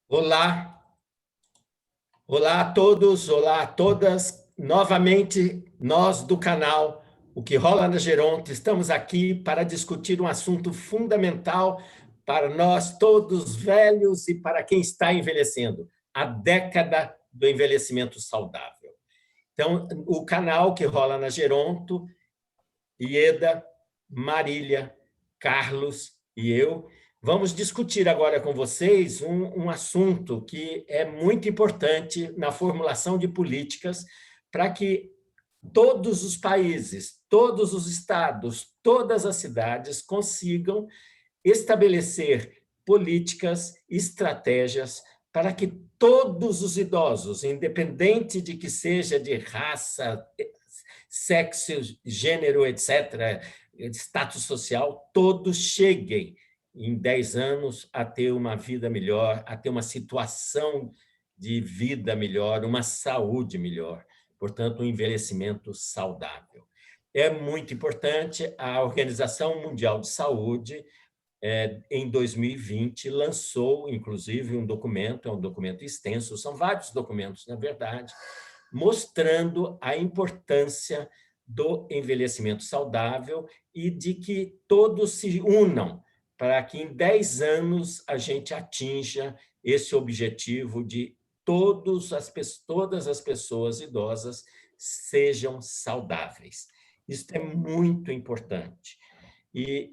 Olá, olá a todos, olá a todas. Novamente, nós do canal O que Rola na Geronte estamos aqui para discutir um assunto fundamental para nós todos velhos e para quem está envelhecendo, a década do envelhecimento saudável. Então, o canal Que Rola na Geronto, Ieda, Marília, Carlos e eu vamos discutir agora com vocês um assunto que é muito importante na formulação de políticas para que todos os países, todos os estados, todas as cidades consigam estabelecer políticas, estratégias para que todos os idosos, independente de que seja de raça, sexo, gênero, etc., status social, todos cheguem em 10 anos a ter uma vida melhor, a ter uma situação de vida melhor, uma saúde melhor, portanto, um envelhecimento saudável. É muito importante, a Organização Mundial de Saúde, em 2020, lançou, inclusive, um documento, é um documento extenso, são vários documentos, na verdade, mostrando a importância do envelhecimento saudável e de que todos se unam para que em 10 anos a gente atinja esse objetivo de todas as pessoas idosas sejam saudáveis. Isso é muito importante. E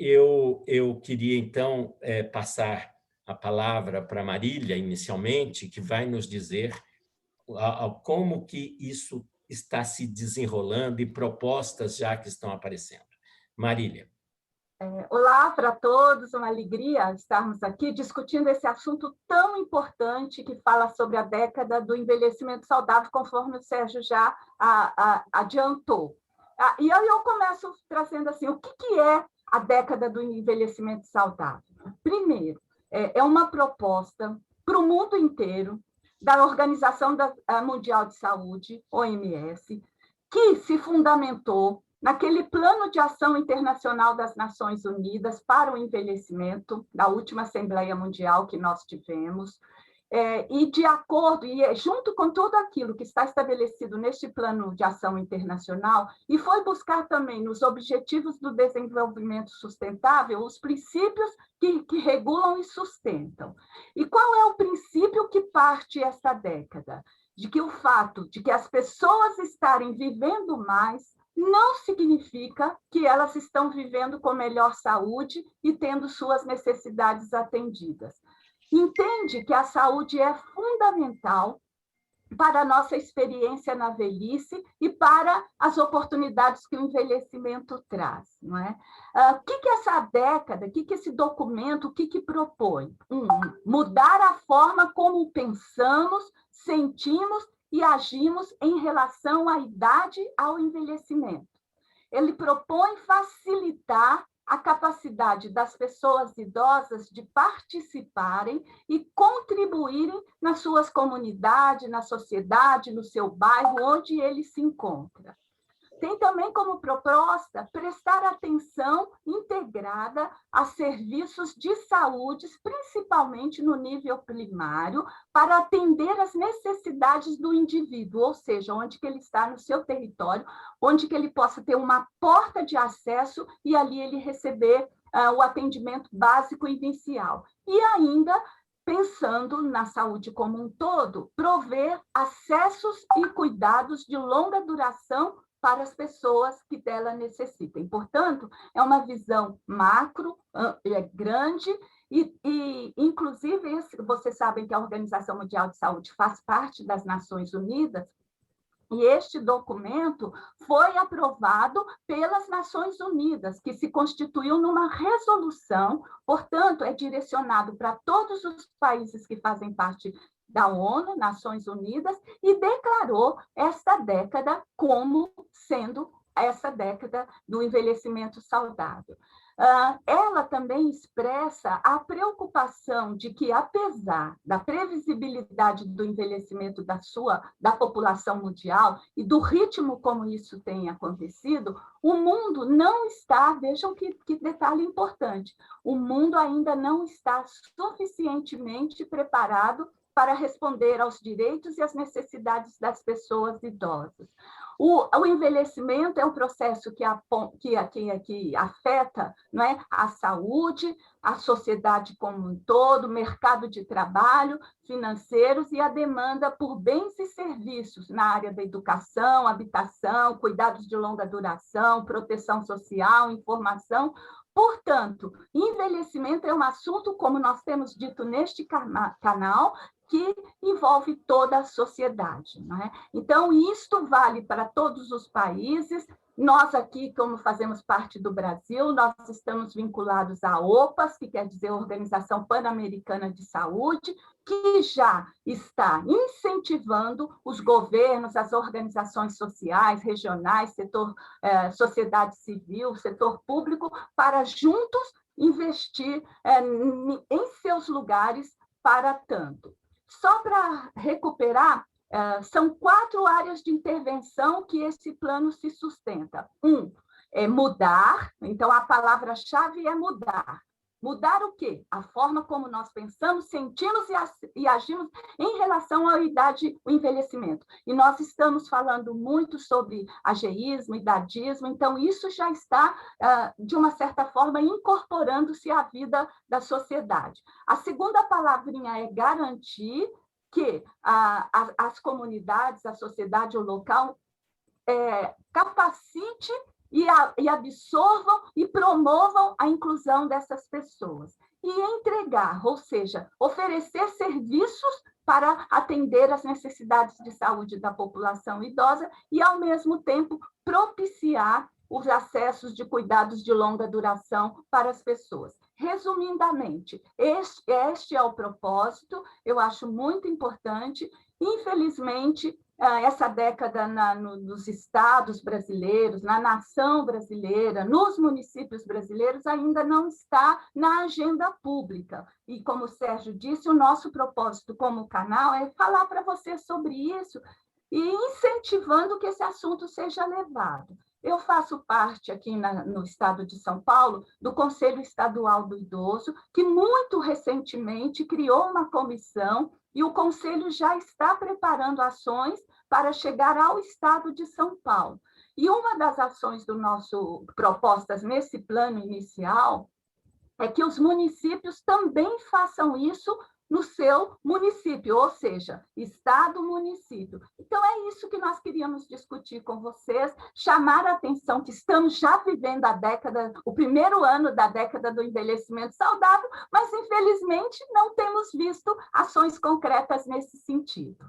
eu queria, então, passar a palavra para a Marília, inicialmente, que vai nos dizer como que isso está se desenrolando e propostas já que estão aparecendo. Marília. Olá para todos, uma alegria estarmos aqui discutindo esse assunto tão importante que fala sobre a década do envelhecimento saudável, conforme o Sérgio já adiantou. E aí eu começo trazendo assim, o que é a década do envelhecimento saudável? Primeiro, é uma proposta para o mundo inteiro da Organização Mundial de Saúde, OMS, que se fundamentou naquele Plano de Ação Internacional das Nações Unidas para o Envelhecimento, da última Assembleia Mundial que nós tivemos, e de acordo, e junto com tudo aquilo que está estabelecido neste Plano de Ação Internacional, e foi buscar também nos Objetivos do Desenvolvimento Sustentável os princípios que regulam e sustentam. E qual é o princípio que parte esta década? De que o fato de que as pessoas estarem vivendo mais não significa que elas estão vivendo com melhor saúde e tendo suas necessidades atendidas. Entende que a saúde é fundamental para a nossa experiência na velhice e para as oportunidades que o envelhecimento traz. Não é? O que essa década, o que esse documento, o que propõe? Mudar a forma como pensamos, sentimos e agimos em relação à idade ao envelhecimento. Ele propõe facilitar a capacidade das pessoas idosas de participarem e contribuírem nas suas comunidades, na sociedade, no seu bairro, onde ele se encontra. Tem também como proposta prestar atenção integrada a serviços de saúde, principalmente no nível primário, para atender às necessidades do indivíduo, ou seja, onde que ele está no seu território, onde que ele possa ter uma porta de acesso e ali ele receber o atendimento básico e inicial. E ainda pensando na saúde como um todo, prover acessos e cuidados de longa duração para as pessoas que dela necessitem. Portanto, é uma visão macro, grande, e inclusive, vocês sabem que a Organização Mundial de Saúde faz parte das Nações Unidas, e este documento foi aprovado pelas Nações Unidas, que se constituiu numa resolução, portanto, é direcionado para todos os países que fazem parte da ONU, Nações Unidas, e declarou esta década como sendo essa década do envelhecimento saudável. Ela também expressa a preocupação de que, apesar da previsibilidade do envelhecimento da população mundial e do ritmo como isso tem acontecido, o mundo não está, vejam que detalhe importante, o mundo ainda não está suficientemente preparado para responder aos direitos e às necessidades das pessoas idosas. O envelhecimento é um processo que afeta, não é, a saúde, a sociedade como um todo, o mercado de trabalho, financeiros e a demanda por bens e serviços na área da educação, habitação, cuidados de longa duração, proteção social, informação. Portanto, envelhecimento é um assunto, como nós temos dito neste canal, que envolve toda a sociedade, não é? Então, isto vale para todos os países. Nós aqui, como fazemos parte do Brasil, nós estamos vinculados à OPAS, que quer dizer Organização Pan-Americana de Saúde, que já está incentivando os governos, as organizações sociais, regionais, sociedade civil, setor público, para juntos investir em seus lugares para tanto. Só para recuperar, são 4 áreas de intervenção que esse plano se sustenta. É mudar, então a palavra-chave é mudar. Mudar o quê? A forma como nós pensamos, sentimos e agimos em relação à idade, o envelhecimento. E nós estamos falando muito sobre ageísmo, idadismo, então isso já está, de uma certa forma, incorporando-se à vida da sociedade. A segunda palavrinha é garantir que as comunidades, a sociedade, o local, capacite e absorvam e promovam a inclusão dessas pessoas. E entregar, ou seja, oferecer serviços para atender às necessidades de saúde da população idosa e, ao mesmo tempo, propiciar os acessos de cuidados de longa duração para as pessoas. Resumidamente, este é o propósito, eu acho muito importante. Infelizmente, essa década nos estados brasileiros, na nação brasileira, nos municípios brasileiros, ainda não está na agenda pública. E, como o Sérgio disse, o nosso propósito como canal é falar para você sobre isso e incentivando que esse assunto seja levado. Eu faço parte aqui no estado de São Paulo do Conselho Estadual do Idoso, que muito recentemente criou uma comissão e o Conselho já está preparando ações para chegar ao estado de São Paulo. E uma das ações propostas nesse plano inicial é que os municípios também façam isso no seu município, ou seja, estado, município. Então, é isso que nós queríamos discutir com vocês, chamar a atenção que estamos já vivendo o primeiro ano da década do envelhecimento saudável, mas, infelizmente, não temos visto ações concretas nesse sentido.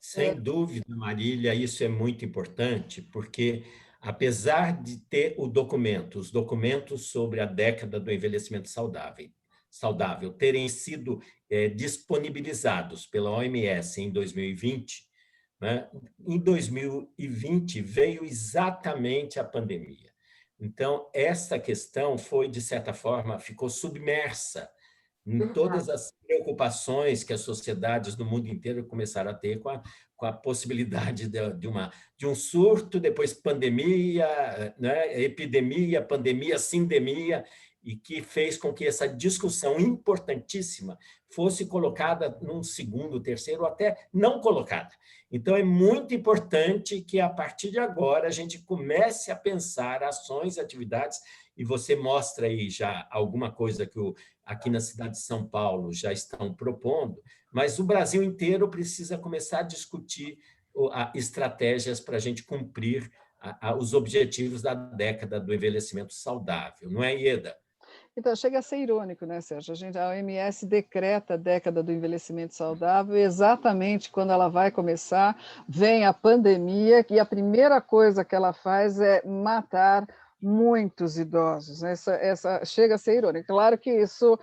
Sem dúvida, Marília, isso é muito importante, porque apesar de ter os documentos sobre a década do envelhecimento saudável terem sido disponibilizados pela OMS em 2020, né? Em 2020 veio exatamente a pandemia. Então, essa questão foi, de certa forma, ficou submersa em todas as preocupações que as sociedades do mundo inteiro começaram a ter com a possibilidade de um surto, depois pandemia, né? Epidemia, pandemia, sindemia, e que fez com que essa discussão importantíssima fosse colocada num segundo, terceiro, ou até não colocada. Então, é muito importante que, a partir de agora, a gente comece a pensar ações, atividades, e você mostra aí já alguma coisa que aqui na cidade de São Paulo já estão propondo, mas o Brasil inteiro precisa começar a discutir estratégias para a gente cumprir os objetivos da década do envelhecimento saudável, não é, Ieda? Então, chega a ser irônico, né, Sérgio? A OMS decreta a década do envelhecimento saudável, e exatamente quando ela vai começar, vem a pandemia, e a primeira coisa que ela faz é matar muitos idosos. Essa chega a ser irônico. Claro que isso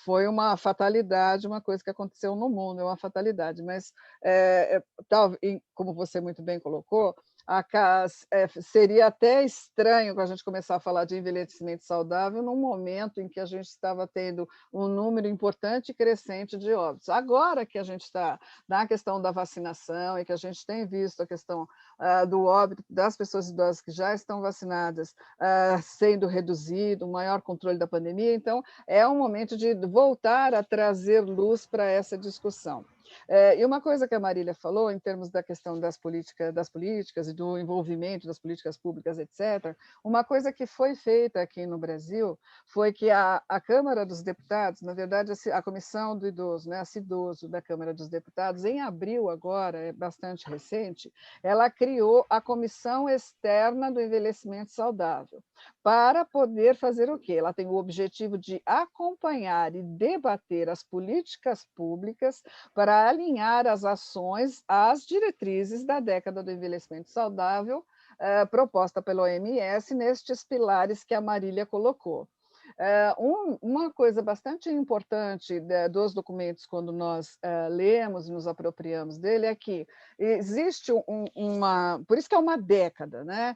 foi uma fatalidade, uma coisa que aconteceu no mundo, é uma fatalidade, mas, como você muito bem colocou, seria até estranho a gente começar a falar de envelhecimento saudável num momento em que a gente estava tendo um número importante e crescente de óbitos. Agora que a gente está na questão da vacinação e que a gente tem visto a questão do óbito das pessoas idosas que já estão vacinadas sendo reduzido, um maior controle da pandemia, então é um momento de voltar a trazer luz para essa discussão. E uma coisa que a Marília falou, em termos da questão das políticas e do envolvimento das políticas públicas, etc., uma coisa que foi feita aqui no Brasil foi que a Câmara dos Deputados, na verdade, a Comissão do Idoso, né, a CIDOSO da Câmara dos Deputados, em abril agora, é bastante recente, ela criou a Comissão Externa do Envelhecimento Saudável, para poder fazer o quê? Ela tem o objetivo de acompanhar e debater as políticas públicas para alinhar as ações às diretrizes da década do envelhecimento saudável, proposta pela OMS nestes pilares que a Marília colocou. Uma coisa bastante importante dos documentos, quando nós lemos e nos apropriamos dele, é que existe por isso que é uma década, né?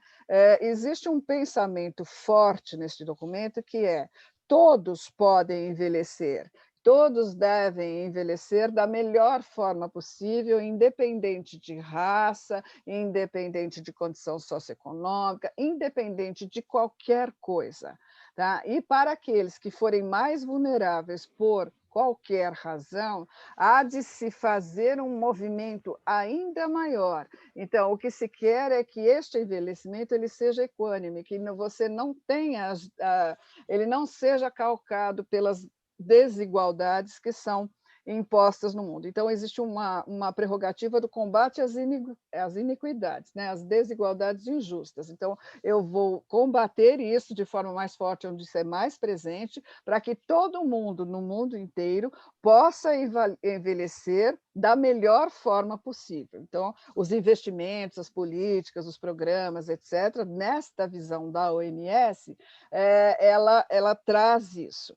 Existe um pensamento forte neste documento que é: todos podem envelhecer, todos devem envelhecer da melhor forma possível, independente de raça, independente de condição socioeconômica, independente de qualquer coisa. Tá? E para aqueles que forem mais vulneráveis por qualquer razão, há de se fazer um movimento ainda maior. Então, o que se quer é que este envelhecimento ele seja equânime, que você não tenha, ele não seja calcado pelas desigualdades que são impostas no mundo. Então, existe uma prerrogativa do combate às iniquidades, né? Às desigualdades injustas. Então, eu vou combater isso de forma mais forte, onde isso é mais presente, para que todo mundo, no mundo inteiro, possa envelhecer da melhor forma possível. Então, os investimentos, as políticas, os programas, etc., nesta visão da OMS, ela traz isso.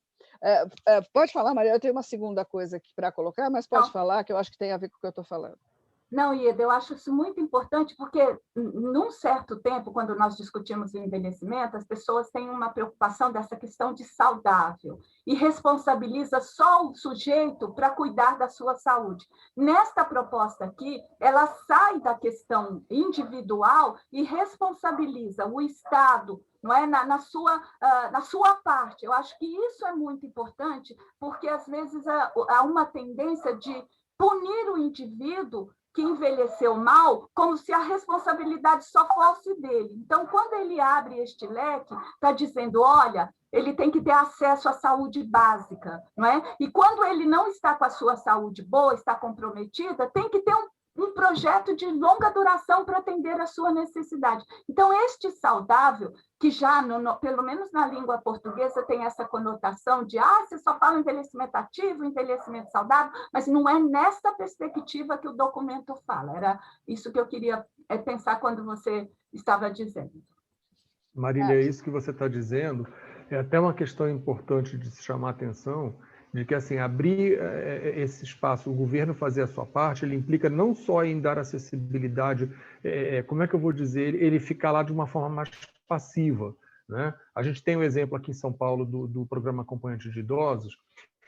Pode falar, Maria, eu tenho uma segunda coisa aqui para colocar, mas pode falar, que eu acho que tem a ver com o que eu estou falando. Não, Ieda, eu acho isso muito importante, porque, num certo tempo, quando nós discutimos o envelhecimento, as pessoas têm uma preocupação dessa questão de saudável e responsabiliza só o sujeito para cuidar da sua saúde. Nesta proposta aqui, ela sai da questão individual e responsabiliza o Estado, não é? na sua parte. Eu acho que isso é muito importante, porque, às vezes, há uma tendência de punir o indivíduo que envelheceu mal, como se a responsabilidade só fosse dele. Então, quando ele abre este leque, está dizendo, olha, ele tem que ter acesso à saúde básica, não é? E quando ele não está com a sua saúde boa, está comprometida, tem que ter um projeto de longa duração para atender a sua necessidade. Então, este saudável, que já, pelo menos na língua portuguesa, tem essa conotação de você só fala envelhecimento ativo, envelhecimento saudável, mas não é nessa perspectiva que o documento fala. Era isso que eu queria pensar quando você estava dizendo. Marília, é isso que você está dizendo. É até uma questão importante de se chamar a atenção, de que, assim, abrir esse espaço, o governo fazer a sua parte, ele implica não só em dar acessibilidade, como é que eu vou dizer, ele ficar lá de uma forma mais passiva, né? A gente tem um exemplo aqui em São Paulo do programa Acompanhante de Idosos,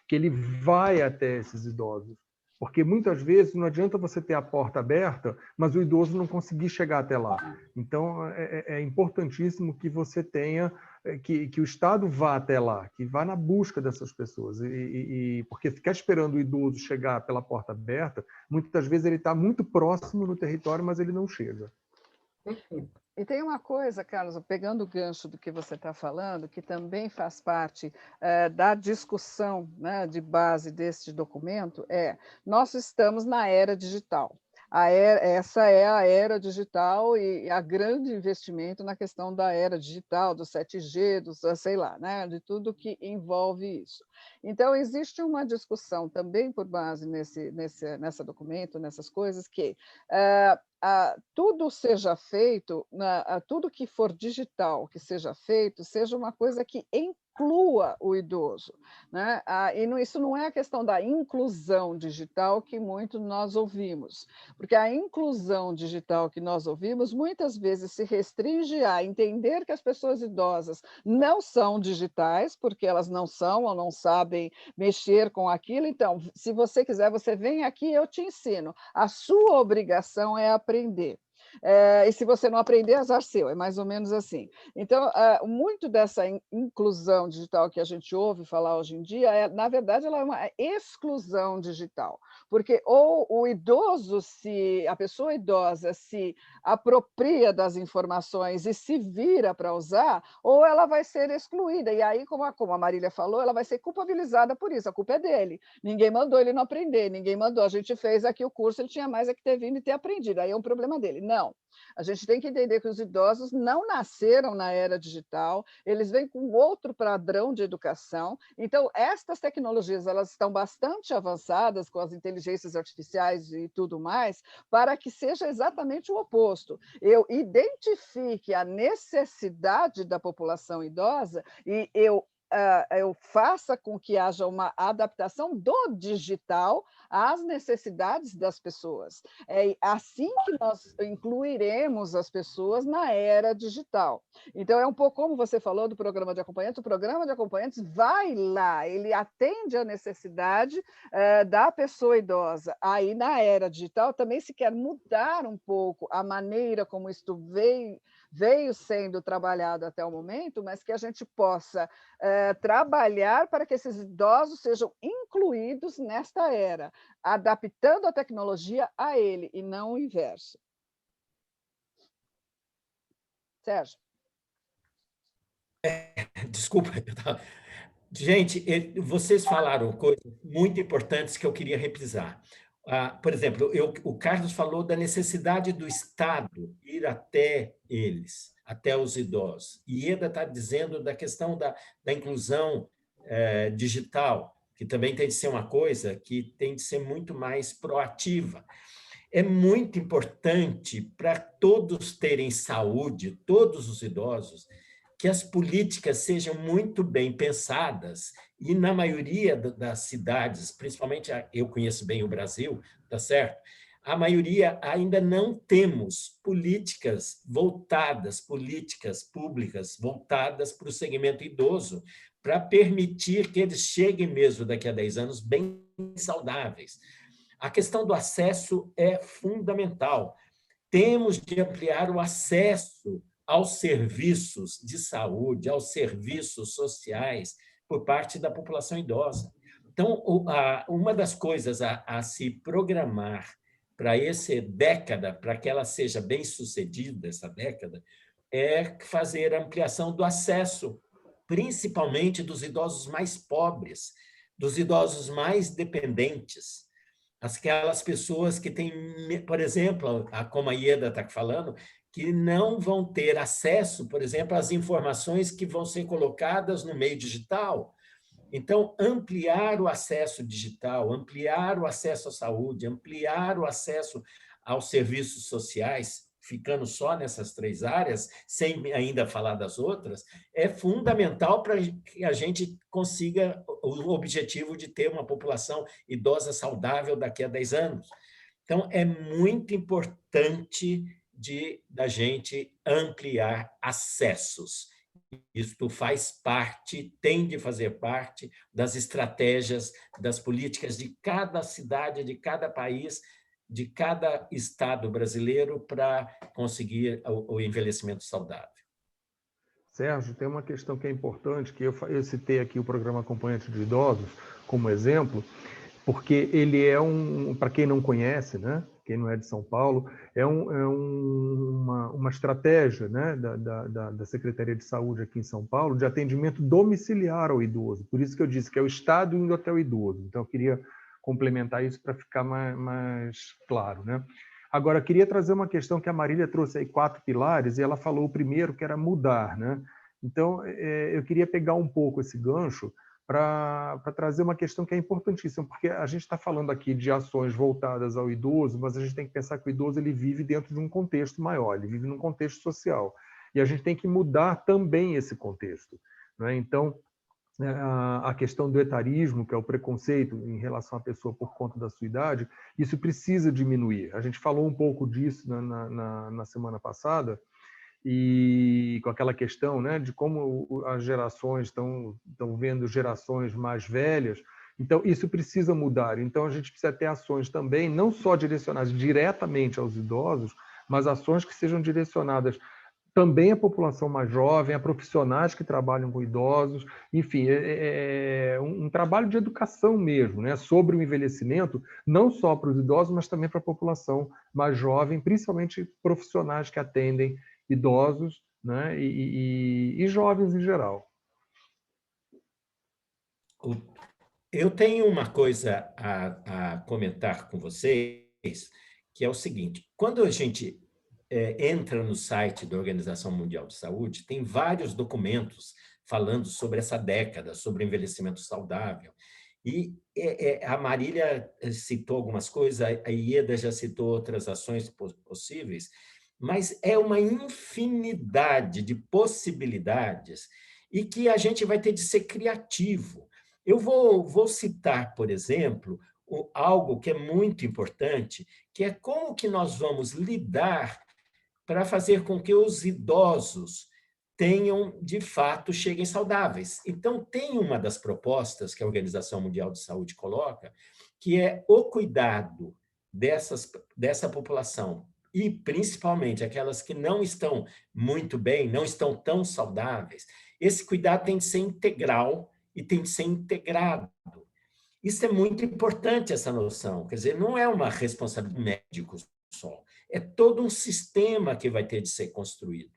que ele vai até esses idosos, porque muitas vezes não adianta você ter a porta aberta, mas o idoso não conseguir chegar até lá. Então, é importantíssimo que você tenha, que o Estado vá até lá, que vá na busca dessas pessoas. Porque ficar esperando o idoso chegar pela porta aberta, muitas vezes ele está muito próximo no território, mas ele não chega. Perfeito. E tem uma coisa, Carlos, pegando o gancho do que você está falando, que também faz parte da discussão, né, de base deste documento, nós estamos na era digital. Essa é a era digital e a grande investimento na questão da era digital, do 7G, sei lá, né, de tudo que envolve isso. Então, existe uma discussão também por base nesse documento, nessas coisas, que tudo seja feito, tudo que for digital que seja feito, seja uma coisa que inclua o idoso, né? Isso não é a questão da inclusão digital que muito nós ouvimos, porque a inclusão digital que nós ouvimos muitas vezes se restringe a entender que as pessoas idosas não são digitais, porque elas não são ou não sabem mexer com aquilo. Então, se você quiser, você vem aqui, eu te ensino. A sua obrigação é aprender. e se você não aprender, azar seu, é mais ou menos assim. Então, muito dessa inclusão digital que a gente ouve falar hoje em dia, na verdade, ela é uma exclusão digital, porque ou o idoso, se a pessoa idosa se apropria das informações e se vira para usar, ou ela vai ser excluída, e aí, como a Marília falou, ela vai ser culpabilizada por isso, a culpa é dele, ninguém mandou ele não aprender, ninguém mandou, a gente fez aqui o curso, ele tinha mais é que ter vindo e ter aprendido, aí é um problema dele. Não, a gente tem que entender que os idosos não nasceram na era digital, eles vêm com outro padrão de educação, então estas tecnologias elas estão bastante avançadas com as inteligências artificiais e tudo mais, para que seja exatamente o oposto. Eu identifique a necessidade da população idosa e eu faça com que haja uma adaptação do digital às necessidades das pessoas. É assim que nós incluiremos as pessoas na era digital. Então, é um pouco como você falou do programa de acompanhantes, o programa de acompanhantes vai lá, ele atende à necessidade da pessoa idosa. Aí, na era digital, também se quer mudar um pouco a maneira como isto veio sendo trabalhado até o momento, mas que a gente possa trabalhar para que esses idosos sejam incluídos nesta era, adaptando a tecnologia a ele, e não o inverso. Sérgio? Desculpa. Gente, vocês falaram coisas muito importantes que eu queria reprisar. Por exemplo, o Carlos falou da necessidade do Estado ir até eles, até os idosos. E Ieda está dizendo da questão da inclusão digital, que também tem de ser uma coisa que tem de ser muito mais proativa. É muito importante para todos terem saúde, todos os idosos, que as políticas sejam muito bem pensadas e, na maioria das cidades, principalmente eu conheço bem o Brasil, tá certo? A maioria ainda não temos políticas políticas públicas voltadas para o segmento idoso, para permitir que eles cheguem mesmo daqui a 10 anos bem saudáveis. A questão do acesso é fundamental. Temos de ampliar o acesso aos serviços de saúde, aos serviços sociais por parte da população idosa. Então, uma das coisas a se programar para essa década, para que ela seja bem-sucedida, essa década, é fazer a ampliação do acesso, principalmente dos idosos mais pobres, dos idosos mais dependentes, aquelas pessoas que têm, por exemplo, como a Ieda está falando, que não vão ter acesso, por exemplo, às informações que vão ser colocadas no meio digital. Então, ampliar o acesso digital, ampliar o acesso à saúde, ampliar o acesso aos serviços sociais, ficando só nessas 3 áreas, sem ainda falar das outras, é fundamental para que a gente consiga o objetivo de ter uma população idosa saudável daqui a 10 anos. Então, é muito importante da gente ampliar acessos. Isto faz parte, tem de fazer parte das estratégias, das políticas de cada cidade, de cada país, de cada estado brasileiro para conseguir o envelhecimento saudável. Sérgio, tem uma questão que é importante, que eu citei aqui o programa Acompanhante de Idosos como exemplo, porque ele é para quem não conhece, né? Quem não é de São Paulo, é uma estratégia, né, da Secretaria de Saúde aqui em São Paulo de atendimento domiciliar ao idoso. Por isso que eu disse que é o Estado indo até o idoso. Então, eu queria complementar isso para ficar mais claro, né? Agora, eu queria trazer uma questão que a Marília trouxe aí 4 pilares, e ela falou o primeiro, que era mudar, né? Então, eu queria pegar um pouco esse gancho para trazer uma questão que é importantíssima, porque a gente está falando aqui de ações voltadas ao idoso, mas a gente tem que pensar que o idoso ele vive dentro de um contexto maior, ele vive num contexto social, e a gente tem que mudar também esse contexto, né? Então, a questão do etarismo, que é o preconceito em relação à pessoa por conta da sua idade, isso precisa diminuir. A gente falou um pouco disso na semana passada, e com aquela questão, né, de como as gerações estão vendo gerações mais velhas. Então, isso precisa mudar. Então, a gente precisa ter ações também, não só direcionadas diretamente aos idosos, mas ações que sejam direcionadas também à população mais jovem, a profissionais que trabalham com idosos, enfim, é um trabalho de educação mesmo, né, sobre o envelhecimento, não só para os idosos, mas também para a população mais jovem, principalmente profissionais que atendem idosos, né, e jovens em geral. Eu tenho uma coisa a comentar com vocês, que é o seguinte: quando a gente entra no site da Organização Mundial de Saúde, tem vários documentos falando sobre essa década, sobre envelhecimento saudável. E a Marília citou algumas coisas, a Ieda já citou outras ações possíveis, mas é uma infinidade de possibilidades e que a gente vai ter de ser criativo. Eu vou citar, por exemplo, algo que é muito importante, que é como que nós vamos lidar para fazer com que os idosos tenham, de fato, cheguem saudáveis. Então, tem uma das propostas que a Organização Mundial de Saúde coloca, que é o cuidado dessa população, e principalmente aquelas que não estão muito bem, não estão tão saudáveis. Esse cuidado tem de ser integral e tem de ser integrado. Isso é muito importante, essa noção. Quer dizer, não é uma responsabilidade do médico só. É todo um sistema que vai ter de ser construído.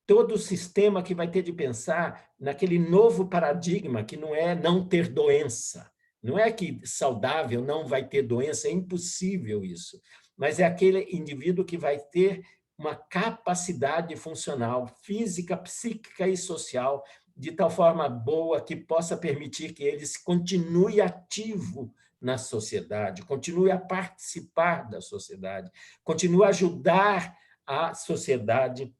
Todo o sistema que vai ter de pensar naquele novo paradigma que não é não ter doença. Não é que saudável não vai ter doença, é impossível isso. Mas é aquele indivíduo que vai ter uma capacidade funcional, física, psíquica e social, de tal forma boa que possa permitir que ele continue ativo na sociedade, continue a participar da sociedade, continue a ajudar a sociedade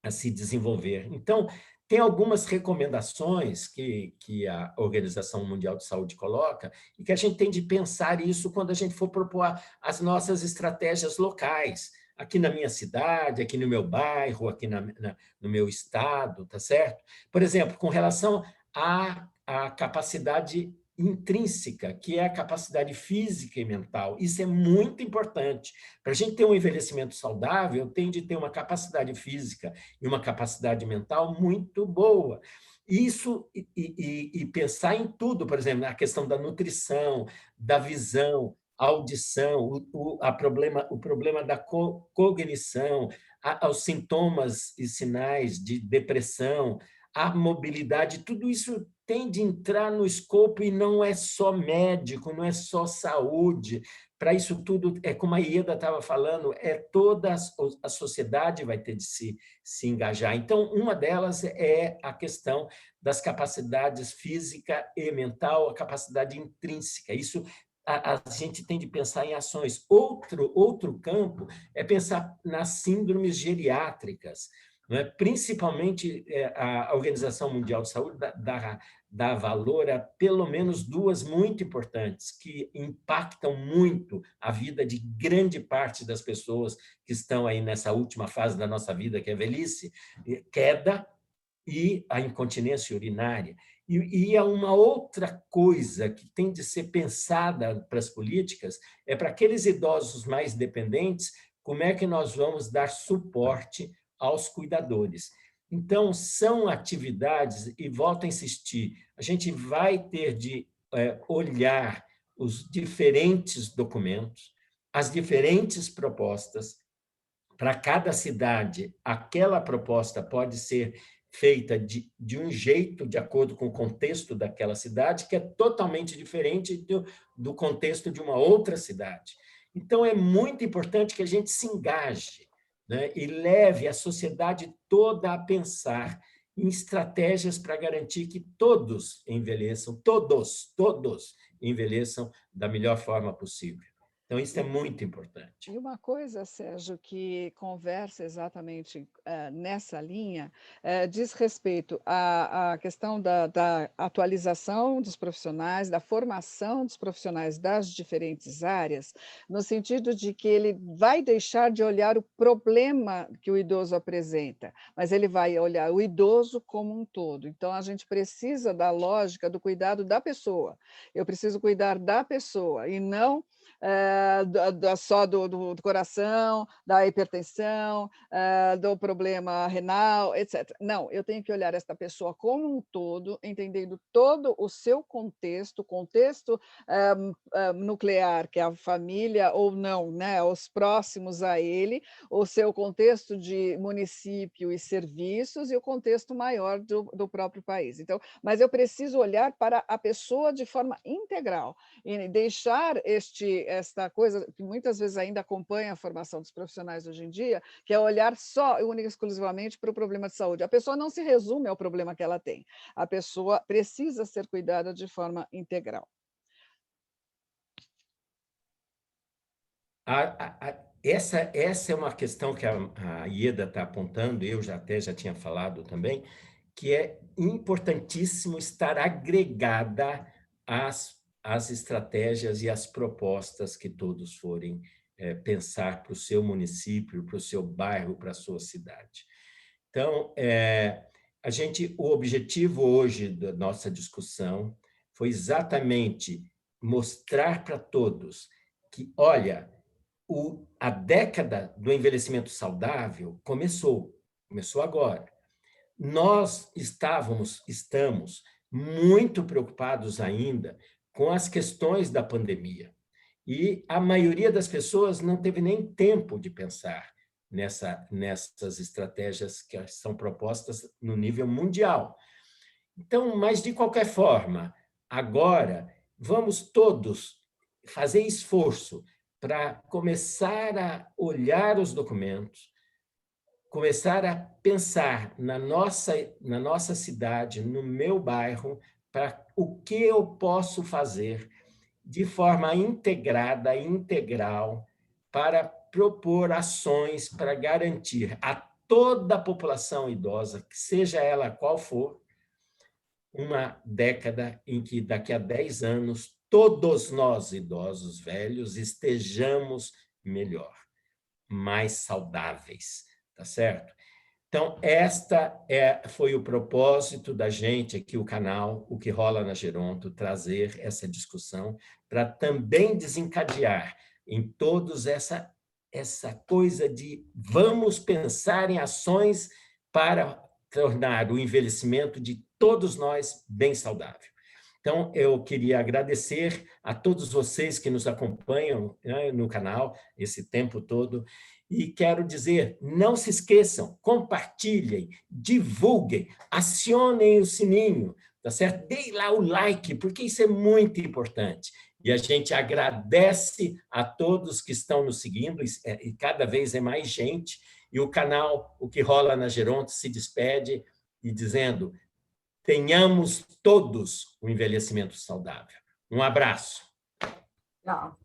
a se desenvolver. Então, tem algumas recomendações que a Organização Mundial de Saúde coloca e que a gente tem de pensar isso quando a gente for propor as nossas estratégias locais, aqui na minha cidade, aqui no meu bairro, aqui no meu estado, tá certo? Por exemplo, com relação à capacidade intrínseca, que é a capacidade física e mental. Isso é muito importante. Para a gente ter um envelhecimento saudável, tem de ter uma capacidade física e uma capacidade mental muito boa. Isso e pensar em tudo, por exemplo, na questão da nutrição, da visão, audição, o problema da cognição, aos sintomas e sinais de depressão, a mobilidade, tudo isso tem de entrar no escopo e não é só médico, não é só saúde. Para isso tudo, é como a Ieda estava falando, toda a sociedade vai ter de se engajar. Então, uma delas é a questão das capacidades física e mental, a capacidade intrínseca. Isso a gente tem de pensar em ações. Outro campo é pensar nas síndromes geriátricas, não é? Principalmente a Organização Mundial de Saúde dá valor a pelo menos duas muito importantes, que impactam muito a vida de grande parte das pessoas que estão aí nessa última fase da nossa vida, que é a velhice: queda e a incontinência urinária. E há uma outra coisa que tem de ser pensada para as políticas, é para aqueles idosos mais dependentes, como é que nós vamos dar suporte aos cuidadores. Então, são atividades, e volto a insistir, a gente vai ter de olhar os diferentes documentos, as diferentes propostas. Para cada cidade, aquela proposta pode ser feita de um jeito, de acordo com o contexto daquela cidade, que é totalmente diferente do contexto de uma outra cidade. Então, é muito importante que a gente se engaje, né, e leve a sociedade toda a pensar em estratégias para garantir que todos envelheçam, todos envelheçam da melhor forma possível. Então, isso é muito importante. E uma coisa, Sérgio, que conversa exatamente nessa linha, diz respeito à questão da atualização dos profissionais, da formação dos profissionais das diferentes áreas, no sentido de que ele vai deixar de olhar o problema que o idoso apresenta, mas ele vai olhar o idoso como um todo. Então, a gente precisa da lógica do cuidado da pessoa. Eu preciso cuidar da pessoa e não só do coração, da hipertensão, do problema renal, etc. Não, eu tenho que olhar esta pessoa como um todo, entendendo todo o seu contexto, nuclear, que é a família ou não, né, os próximos a ele, o seu contexto de município e serviços e o contexto maior do próprio país. Então, mas eu preciso olhar para a pessoa de forma integral e deixar esta coisa que muitas vezes ainda acompanha a formação dos profissionais hoje em dia, que é olhar só, única e exclusivamente, para o problema de saúde. A pessoa não se resume ao problema que ela tem. A pessoa precisa ser cuidada de forma integral. Essa é uma questão que a Ieda está apontando, eu já tinha falado também, que é importantíssimo estar agregada às estratégias e às propostas que todos forem pensar para o seu município, para o seu bairro, para a sua cidade. Então, o objetivo hoje da nossa discussão foi exatamente mostrar para todos que, olha, a década do envelhecimento saudável começou agora. Nós estamos muito preocupados ainda com as questões da pandemia. E a maioria das pessoas não teve nem tempo de pensar nessas estratégias que são propostas no nível mundial. Então, mas de qualquer forma, agora vamos todos fazer esforço para começar a olhar os documentos, começar a pensar na nossa cidade, no meu bairro, para o que eu posso fazer de forma integrada, integral, para propor ações para garantir a toda a população idosa, que seja ela qual for, uma década em que, daqui a 10 anos, todos nós, idosos, velhos, estejamos melhor, mais saudáveis, tá certo? Então, foi o propósito da gente aqui, o canal, o que rola na Geronto, trazer essa discussão para também desencadear em todos essa coisa de vamos pensar em ações para tornar o envelhecimento de todos nós bem saudável. Então, eu queria agradecer a todos vocês que nos acompanham, né, no canal esse tempo todo. E quero dizer, não se esqueçam, compartilhem, divulguem, acionem o sininho, tá certo? Deem lá o like, porque isso é muito importante. E a gente agradece a todos que estão nos seguindo, e cada vez é mais gente. E o canal, o que rola na Geronto, se despede e dizendo: tenhamos todos um envelhecimento saudável. Um abraço. Tchau.